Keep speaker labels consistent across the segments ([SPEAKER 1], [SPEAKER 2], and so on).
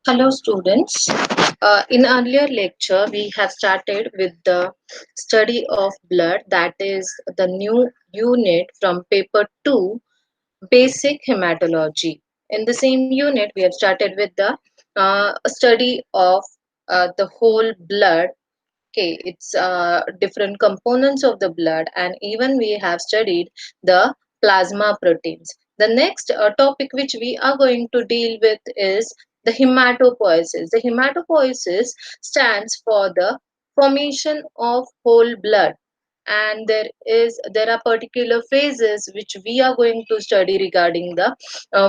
[SPEAKER 1] Hello, students. In earlier lecture, we have started with the study of blood, that is the new unit from paper 2, basic hematology. In the same unit, we have started with the study of the whole blood. Okay, it's different components of the blood, and even we have studied the plasma proteins. The next topic which we are going to deal with is the hematopoiesis. The hematopoiesis stands for the formation of whole blood, and there are particular phases which we are going to study regarding the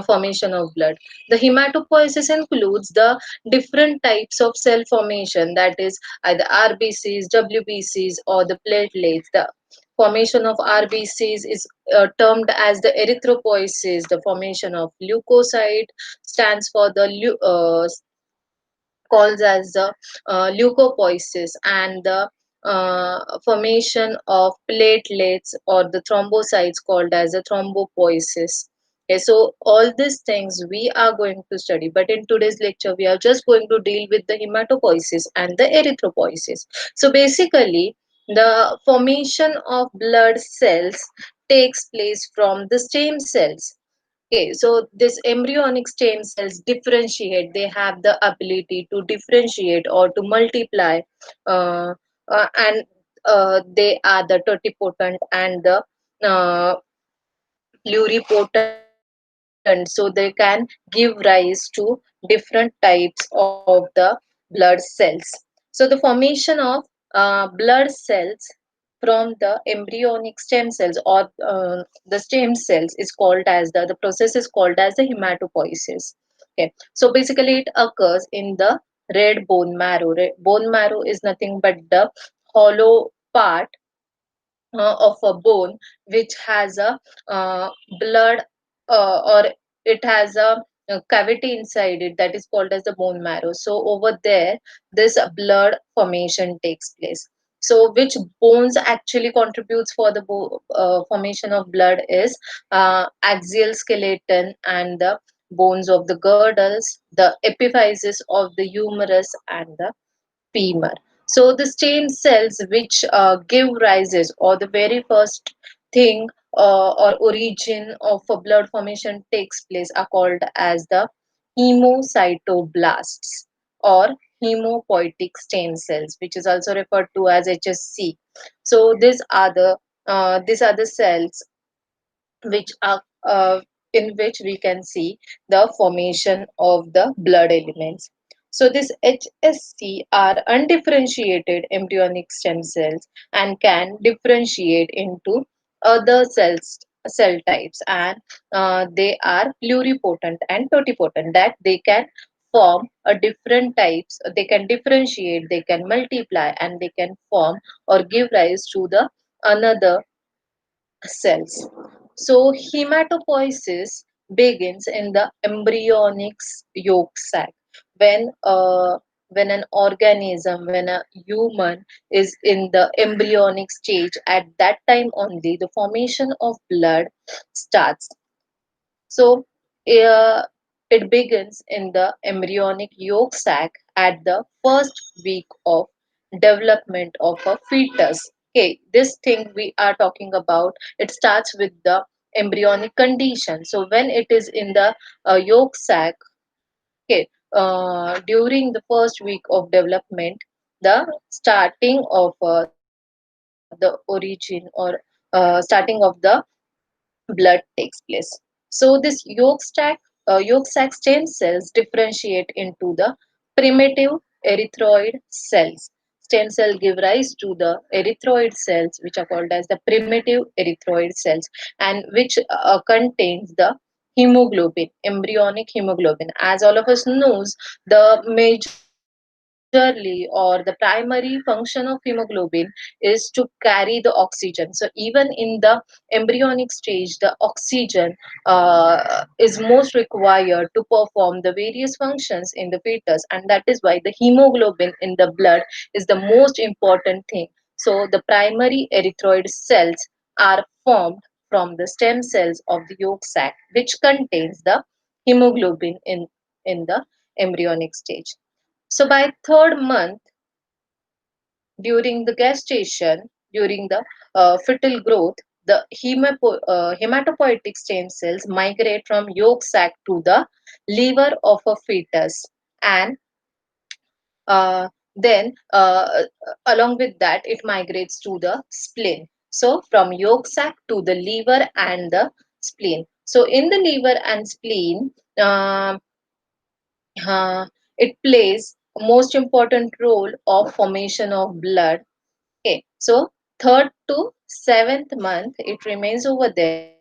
[SPEAKER 1] formation of blood. The hematopoiesis includes the different types of cell formation, that is either RBCs, WBCs, or the platelets. The formation of RBCs is termed as the erythropoiesis. The formation of leukocyte stands for the calls as the leukopoiesis, and the formation of platelets or the thrombocytes called as the thrombopoiesis. Okay, so all these things we are going to study, but in today's lecture we are just going to deal with the hematopoiesis and the erythropoiesis. So basically, the formation of blood cells takes place from the stem cells. Okay, so this embryonic stem cells differentiate. They have the ability to differentiate or to multiply, uh, and they are the totipotent and the uh, pluripotent. So they can give rise to different types of the blood cells. So the formation of blood cells from the embryonic stem cells or the stem cells is called as the process is called as the hematopoiesis. Okay, so basically it occurs in the red bone marrow. Bone marrow is nothing but the hollow part of a bone which has a blood, or it has a cavity inside it, that is called as the bone marrow. So over there this blood formation takes place. So which bones actually contributes for the formation of blood is axial skeleton and the bones of the girdles, the epiphysis of the humerus, and the femur. So the stem cells which give rises, or the very first thing or origin of a blood formation takes place, are called as the hemocytoblasts or hemopoietic stem cells, which is also referred to as HSC. So these are the cells which are in which we can see the formation of the blood elements. So this HSC are undifferentiated embryonic stem cells and can differentiate into other cell types, and they are pluripotent and totipotent, that they can form a different types. They can differentiate, they can multiply, and they can form or give rise to the another cells. So hematopoiesis begins in the embryonic yolk sac. When when an organism, when a human is in the embryonic stage, at that time only the formation of blood starts. So uh, it begins in the embryonic yolk sac at the first week of development of a fetus. Okay, this thing we are talking about, it starts with the embryonic condition. So when it is in the yolk sac, okay, during the first week of development, the starting of the origin, or starting of the blood takes place. So this yolk sac stem cells differentiate into the primitive erythroid cells. Stem cell give rise to the erythroid cells, which are called as the primitive erythroid cells, and which contains the hemoglobin, embryonic hemoglobin. As all of us knows, the majorly or the primary function of hemoglobin is to carry the oxygen. So even in the embryonic stage, the oxygen is most required to perform the various functions in the fetus, and that is why the hemoglobin in the blood is the most important thing. So the primary erythroid cells are formed from the stem cells of the yolk sac, which contains the hemoglobin in the embryonic stage. So by third month, during the gestation, during the fetal growth, the hematopoietic stem cells migrate from yolk sac to the liver of a fetus, and uh, then along with that it migrates to the spleen. So from yolk sac to the liver and the spleen. So in the liver and spleen, um, uh, it plays a most important role of formation of blood. Okay, so third to seventh month it remains over there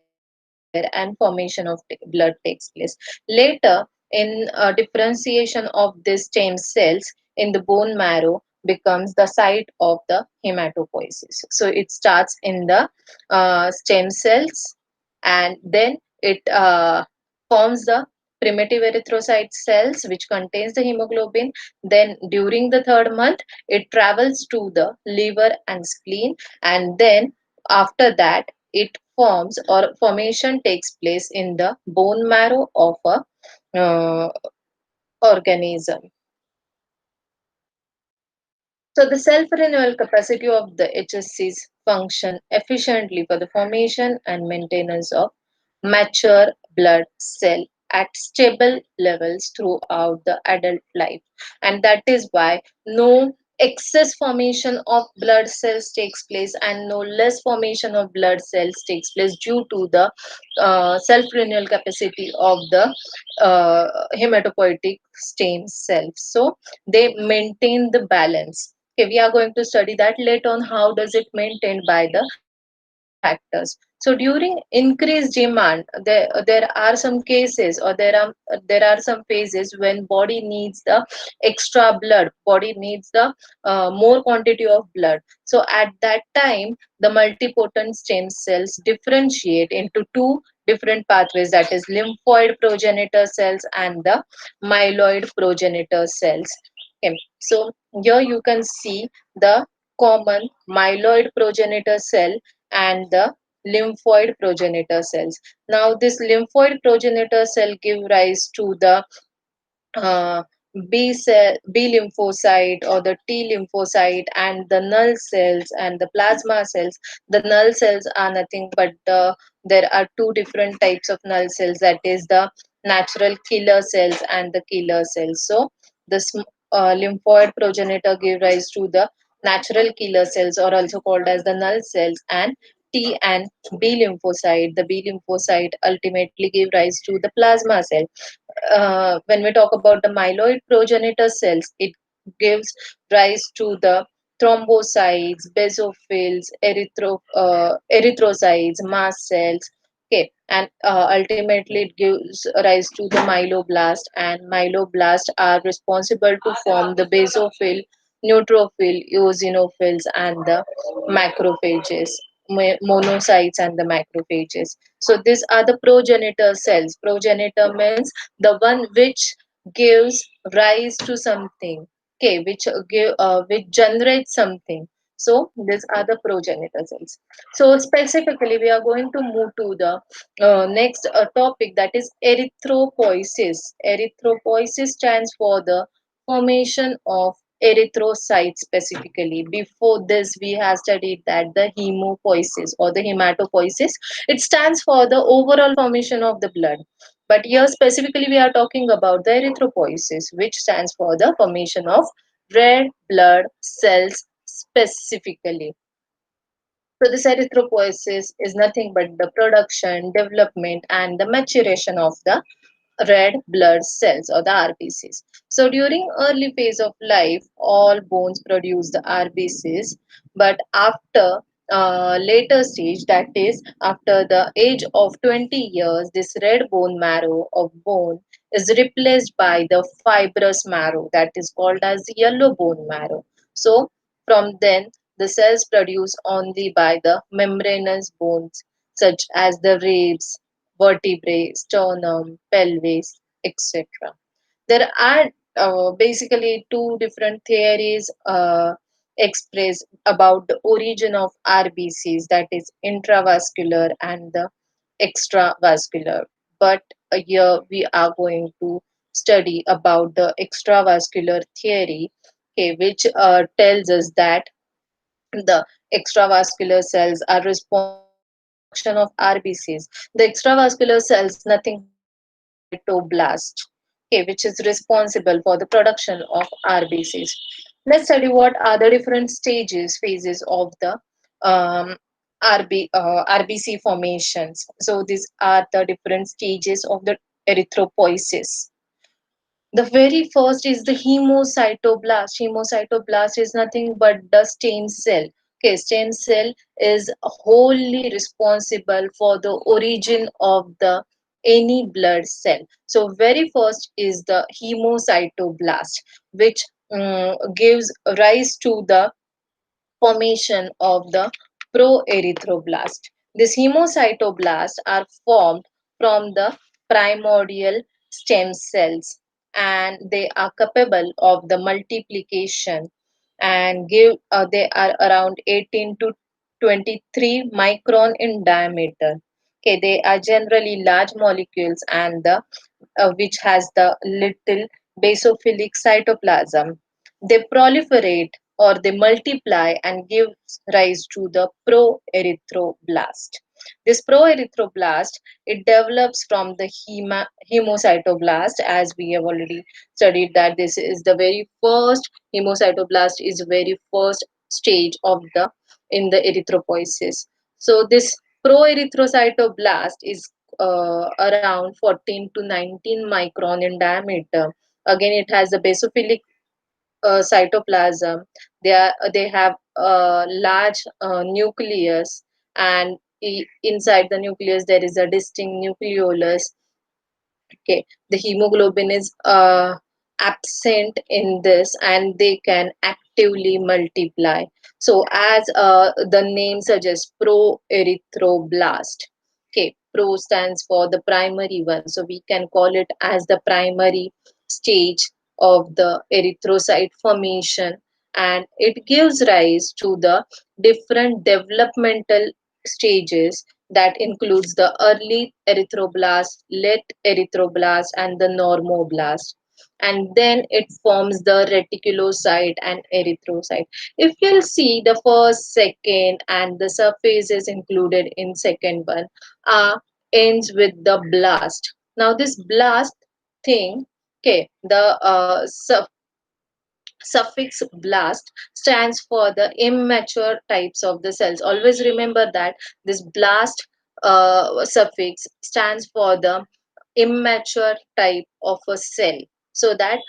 [SPEAKER 1] and formation of blood takes place. Later, in differentiation of these stem cells in the bone marrow becomes the site of the hematopoiesis. So it starts in the stem cells, and then it forms the primitive erythrocyte cells which contains the hemoglobin. Then during the third month it travels to the liver and spleen, and then after that it forms or formation takes place in the bone marrow of a uh, organism. So the self-renewal capacity of the HSCs function efficiently for the formation and maintenance of mature blood cell at stable levels throughout the adult life. And that is why no excess formation of blood cells takes place and no less formation of blood cells takes place due to the self-renewal capacity of the hematopoietic stem cells. So they maintain the balance. Okay, we are going to study that later on. How does it maintained by the factors? So during increased demand, there are some cases, or there are some phases when body needs the extra blood. Body needs the more quantity of blood. So at that time, the multipotent stem cells differentiate into two different pathways, that is lymphoid progenitor cells and the myeloid progenitor cells. Okay. So here you can see the common myeloid progenitor cell and the lymphoid progenitor cells. Now this lymphoid progenitor cell give rise to the uh, B cell, B lymphocyte or the T lymphocyte, and the null cells and the plasma cells. The null cells are nothing but there are two different types of null cells, that is the natural killer cells and the killer cells. So the lymphoid progenitor give rise to the natural killer cells, or also called as the null cells, and T and B lymphocyte. The B lymphocyte ultimately give rise to the plasma cell. When we talk about the myeloid progenitor cells, it gives rise to the thrombocytes, basophils, erythrocytes, mast cells. Okay, and ultimately it gives rise to the myeloblast, and myeloblast are responsible to form the basophil, neutrophil, eosinophils, and the macrophages, monocytes, and the macrophages. So these are the progenitor cells. Progenitor means the one which gives rise to something. Okay, which generates something. So these are the progenitor cells. So specifically we are going to move to the next topic, that is erythropoiesis. Erythropoiesis stands for the formation of erythrocytes. Specifically, before this we have studied that the hemopoiesis or the hematopoiesis, it stands for the overall formation of the blood. But here specifically we are talking about the erythropoiesis, which stands for the formation of red blood cells specifically. So this erythropoiesis is nothing but the production, development, and the maturation of the red blood cells or the RBCs. So during early phase of life, all bones produce the RBCs, but after later stage, that is after the age of 20 years, this red bone marrow of bone is replaced by the fibrous marrow, that is called as yellow bone marrow. So from then the cells produced only by the membranous bones such as the ribs, vertebrae, sternum, pelvis, etc. There are basically two different theories expressed about the origin of RBCs, that is intravascular and the extravascular. But here we are going to study about the extravascular theory, okay, which tells us that the extravascular cells are responsible for the production of RBCs. The extravascular cells nothing but the hemocytoblast, okay, which is responsible for the production of RBCs. Let's study what are the different phases of the um, RBC formations. So these are the different stages of the erythropoiesis. The very first is the hemocytoblast. Hemocytoblast is nothing but the stem cell. Okay, stem cell is wholly responsible for the origin of the any blood cell. So very first is the hemocytoblast, which gives rise to the formation of the proerythroblast. These hemocytoblasts are formed from the primordial stem cells, and they are capable of the multiplication and give they are around 18 to 23 micron in diameter. Okay, they are generally large molecules and the which has the little basophilic cytoplasm. They proliferate or they multiply and give rise to the proerythroblast. This proerythroblast, it develops from the hemocytoblast, as we have already studied that this is the very first hemocytoblast is the very first stage of the in the erythropoiesis. So this proerythrocytoblast is around 14 to 19 micron in diameter. Again, it has a basophilic cytoplasm. They have a large nucleus, and inside the nucleus there is a distinct nucleolus. Okay, the hemoglobin is absent in this, and they can actively multiply. So, as the name suggests, proerythroblast. Okay, pro stands for the primary one, so we can call it as the primary stage of the erythrocyte formation, and it gives rise to the different developmental stages that includes the early erythroblast, late erythroblast, and the normoblast. And then it forms the reticulocyte and erythrocyte. If you'll see the first, second, and the surface is included in second one, ends with the blast. Now this blast thing, okay, the suffix blast stands for the immature types of the cells. Always remember that this blast suffix stands for the immature type of a cell, so that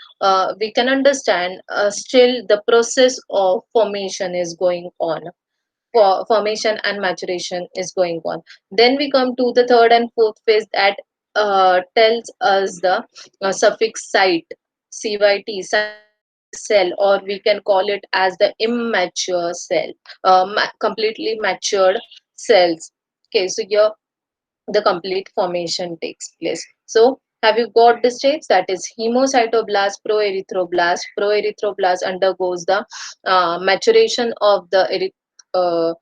[SPEAKER 1] we can understand still the process of formation is going on. Formation and maturation is going on. Then we come to the third and fourth phase that tells us the suffix site, CYT, cytoplasmic cell, or we can call it as the immature cell, completely matured cells. Okay, so here the complete formation takes place. So, have you got the states? That is hemocytoblast, proerythroblast. Proerythroblast undergoes the maturation of the uh,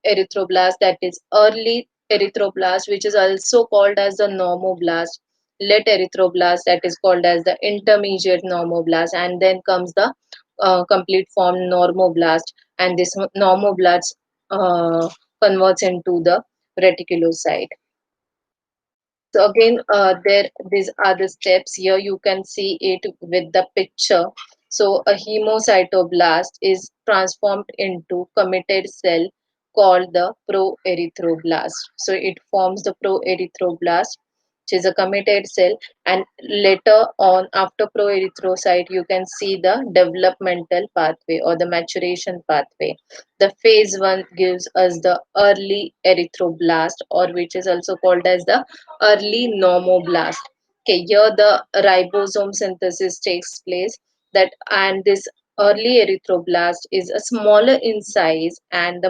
[SPEAKER 1] erythroblast, that is early erythroblast, which is also called as the normoblast, late erythroblast, that is called as the intermediate normoblast, and then comes the complete form normoblast, and this normoblast converts into the reticulocyte. So again, there these are the steps. Here you can see it with the picture. So a hemocytoblast is transformed into committed cell called the proerythroblast. So it forms the proerythroblast, which is a committed cell, and later on after proerythrocyte you can see the developmental pathway or the maturation pathway. The phase 1 gives us the early erythroblast, or which is also called as the early normoblast. Okay, here the ribosome synthesis takes place, that and this early erythroblast is a smaller in size, and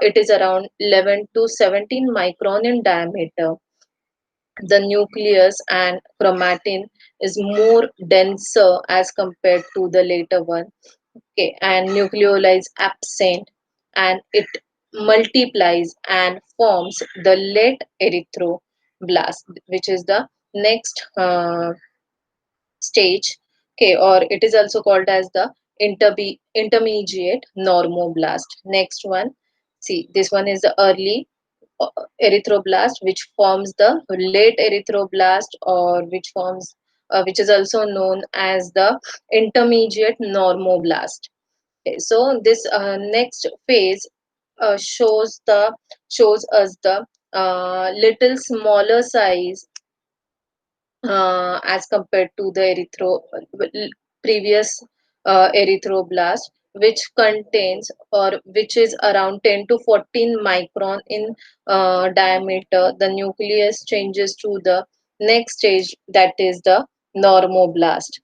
[SPEAKER 1] it is around 11 to 17 micron in diameter. The nucleus and chromatin is more denser as compared to the later one. Okay, and nucleoli is absent, and it multiplies and forms the late erythroblast, which is the next. stage. Okay, or it is also called as the intermediate normoblast. Next one, see, this one is the early uh, erythroblast, which forms the late erythroblast, or which is also known as the intermediate normoblast. Okay, so this next phase shows the shows us the little smaller size as compared to the previous erythroblast, which contains, or which is around 10 to 14 micron in diameter. The nucleus changes to the next stage, that is the normoblast.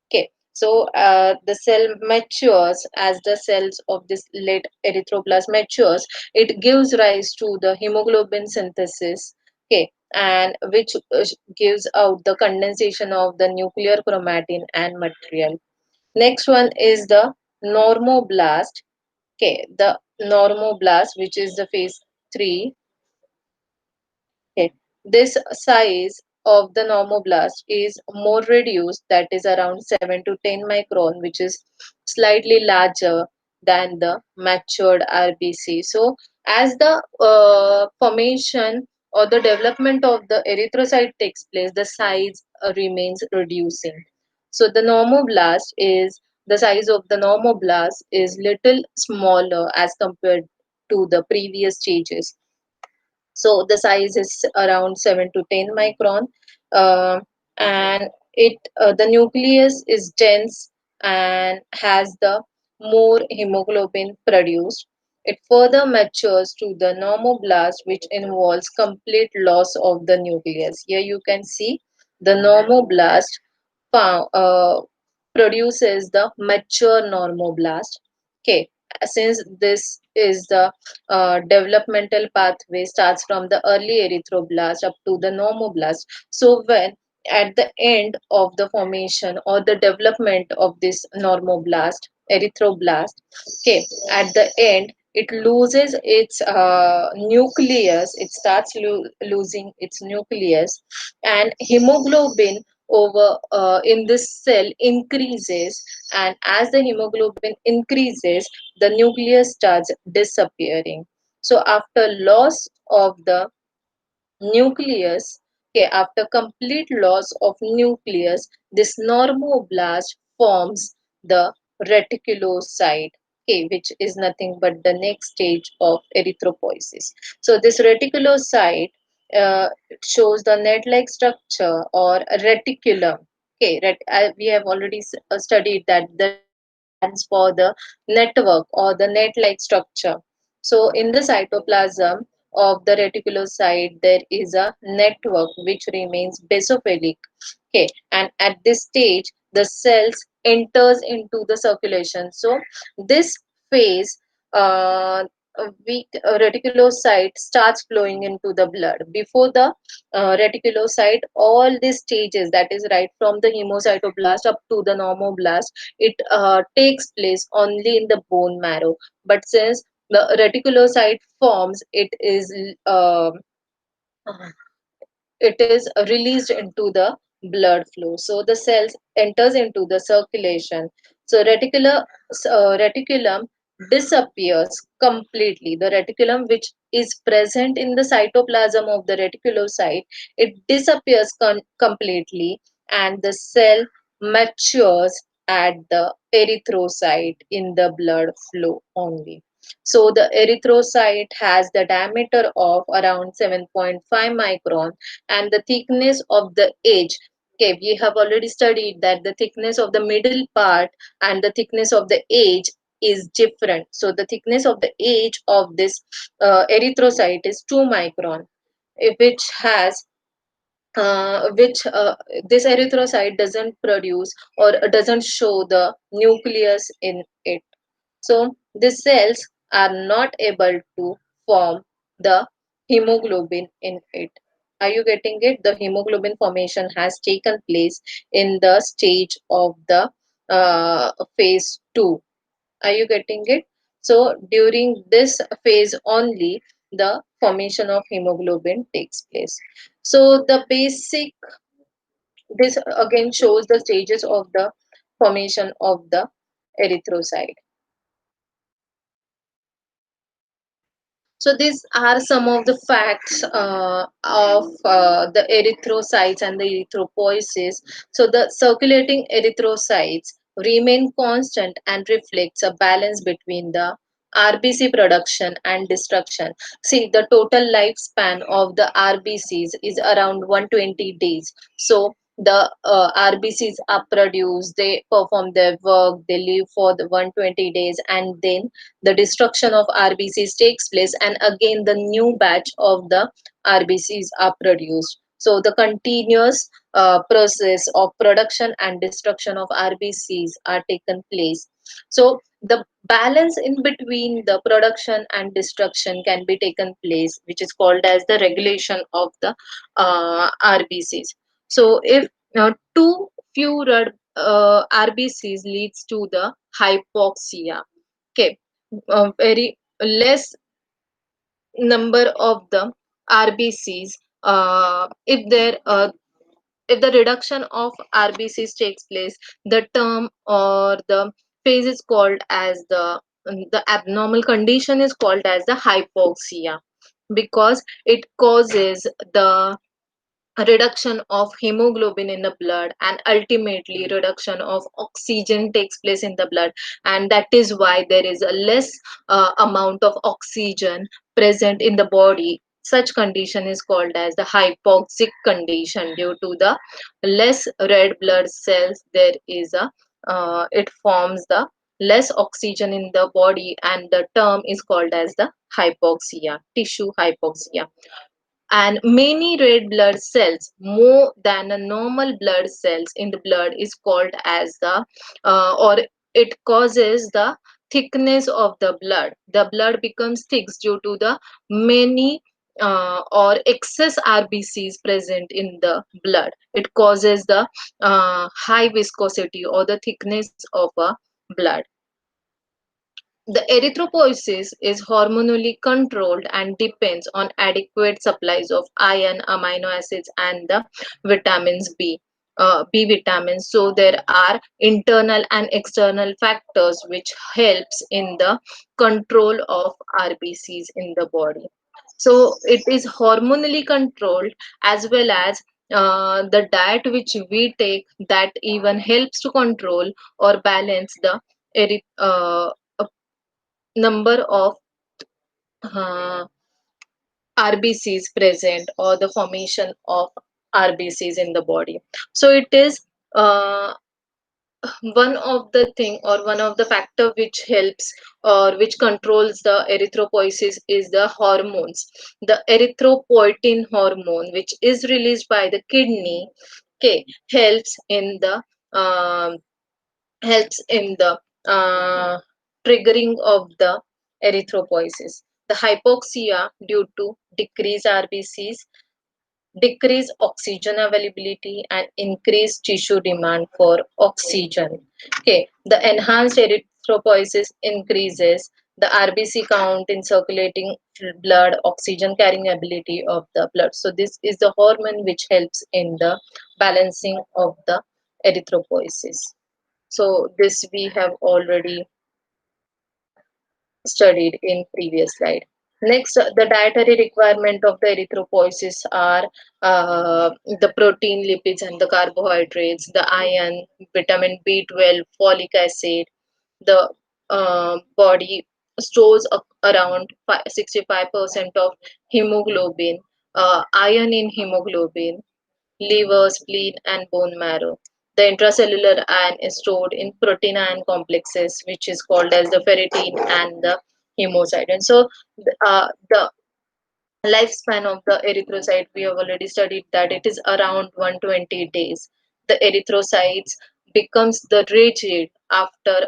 [SPEAKER 1] Okay, so the cell matures. As the cells of this late erythroblast matures, it gives rise to the hemoglobin synthesis. Okay, and which gives out the condensation of the nuclear chromatin and material. Next one is the normoblast. Okay, the normoblast, which is the phase 3. Okay. This size of the normoblast is more reduced, that is around 7 to 10 micron, which is slightly larger than the matured RBC. So, as the formation or the development of the erythrocyte takes place, the size remains reducing. So, the size of the normoblast is little smaller as compared to the previous stages. So the size is around 7 to 10 micron, uh, and the nucleus is dense and has the more hemoglobin produced. It further matures to the normoblast, which involves complete loss of the nucleus. Here you can see the normoblast found, produces the mature normoblast. Okay, since this is the developmental pathway starts from the early erythroblast up to the normoblast. So when at the end of the formation or the development of this normoblast, erythroblast, okay, at the end it loses its nucleus. It starts losing its nucleus, and hemoglobin over in this cell increases, and as the hemoglobin increases, the nucleus starts disappearing. So after loss of the nucleus, okay, after complete loss of nucleus, this normoblast forms the reticulocyte, okay, which is nothing but the next stage of erythropoiesis. So this reticulocyte uh, shows the net-like structure or a reticulum. Okay, we have already studied that the reticulum stands for the network or the net-like structure. So in the cytoplasm of the reticulocyte, there is a network which remains basophilic. Okay, and at this stage, the cells enters into the circulation. So this phase, weak reticulocyte starts flowing into the blood. Before the reticulocyte, all these stages, that is right from the hemocytoblast up to the normoblast, it takes place only in the bone marrow. But since the reticulocyte forms, it is released into the blood flow. So the cells enters into the circulation. So reticulum disappears completely. The reticulum, which is present in the cytoplasm of the reticulocyte, it disappears completely, and the cell matures at the erythrocyte in the blood flow only. So the erythrocyte has the diameter of around 7.5 micron, and the thickness of the edge. Okay, we have already studied that the thickness of the middle part and the thickness of the edge is different. So the thickness of the edge of this erythrocyte is 2 micron, which has which this erythrocyte doesn't produce or doesn't show the nucleus in it. So the cells are not able to form the hemoglobin in it. Are you getting it? The hemoglobin formation has taken place in the stage of the phase 2. Are you getting it? So during this phase only, the formation of hemoglobin takes place. So the basic This again shows the stages of the formation of the erythrocyte. So these are some of the facts of the erythrocytes and the erythropoiesis. So the circulating erythrocytes remain constant and reflects a balance between the RBC production and destruction. See, the total lifespan of the RBCs is around 120 days. So the RBCs are produced, they perform their work, they live for the 120 days, and then the destruction of RBCs takes place, and again the new batch of the RBCs are produced. So the continuous process of production and destruction of RBCs are taken place. So the balance in between the production and destruction can be taken place, which is called as the regulation of the RBCs. So if too few red RBCs leads to the hypoxia. Okay, very less number of the RBCs. If the reduction of RBCs takes place, the term or the phase is called as the abnormal condition is called as the hypoxia, because it causes the reduction of hemoglobin in the blood, and ultimately reduction of oxygen takes place in the blood, and that is why there is a less amount of oxygen present in the body. Such condition is called as the hypoxic condition. Due to the less red blood cells, there is a it forms the less oxygen in the body, and the term is called as the hypoxia, tissue hypoxia. And many red blood cells, more than a normal blood cells in the blood, is called as the or it causes the thickness of the blood becomes thick due to the many or excess RBCs present in the blood. It causes the high viscosity or the thickness of a blood. The erythropoiesis is hormonally controlled and depends on adequate supplies of iron, amino acids, and the vitamins B vitamins. So there are internal and external factors which helps in the control of RBCs in the body. So it is hormonally controlled, as well as the diet which we take, that even helps to control or balance the number of uh, RBCs present, or the formation of RBCs in the body. So it is uh, one of the thing, or one of the factor which helps or which controls the erythropoiesis is the hormones. The erythropoietin hormone, which is released by the kidney, okay, um, helps in the triggering of the erythropoiesis. The hypoxia due to decreased RBCs, decreased oxygen availability, and increased tissue demand for oxygen. Okay, the enhanced erythropoiesis increases the RBC count in circulating blood, oxygen carrying ability of the blood. So this is the hormone which helps in the balancing of the erythropoiesis. So this we have already studied in previous slide. Next, the dietary requirement of the erythropoiesis are the protein, lipids, and the carbohydrates, the iron, vitamin B12, folic acid. The body stores around 65% of hemoglobin, iron in hemoglobin, liver, spleen, and bone marrow. The intracellular iron is stored in protein iron complexes, which is called as the ferritin and the hemocyte. So, the lifespan of the erythrocyte, we have already studied that it is around 120 days. The erythrocytes becomes the rigid after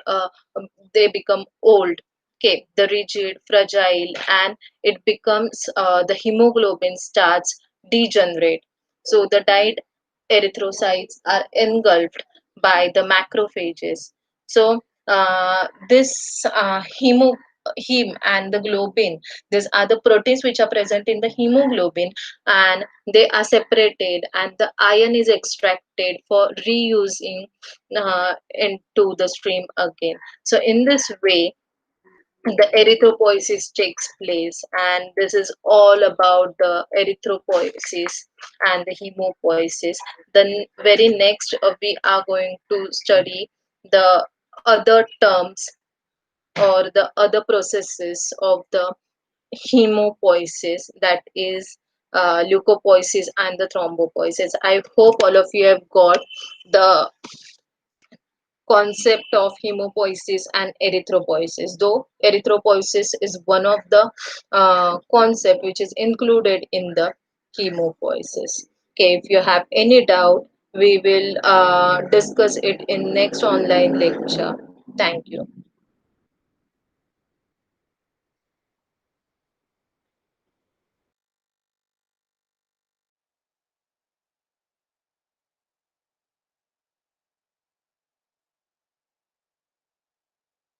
[SPEAKER 1] they become old. Okay, the rigid, fragile, and it becomes the hemoglobin starts degenerate. So the died erythrocytes are engulfed by the macrophages. So this heme and the globin. These are the proteins which are present in the hemoglobin, and they are separated, and the iron is extracted for reusing into the stream again. So in this way the erythropoiesis takes place, and this is all about the erythropoiesis and the hemopoiesis. Then very next we are going to study the other terms or the other processes of the hemopoiesis, that is leukopoiesis and the thrombopoiesis. I hope all of you have got the concept of hemopoiesis and erythropoiesis, though erythropoiesis is one of the concept which is included in the hemopoiesis. Okay, if you have any doubt, we will discuss it in next online lecture. Thank you.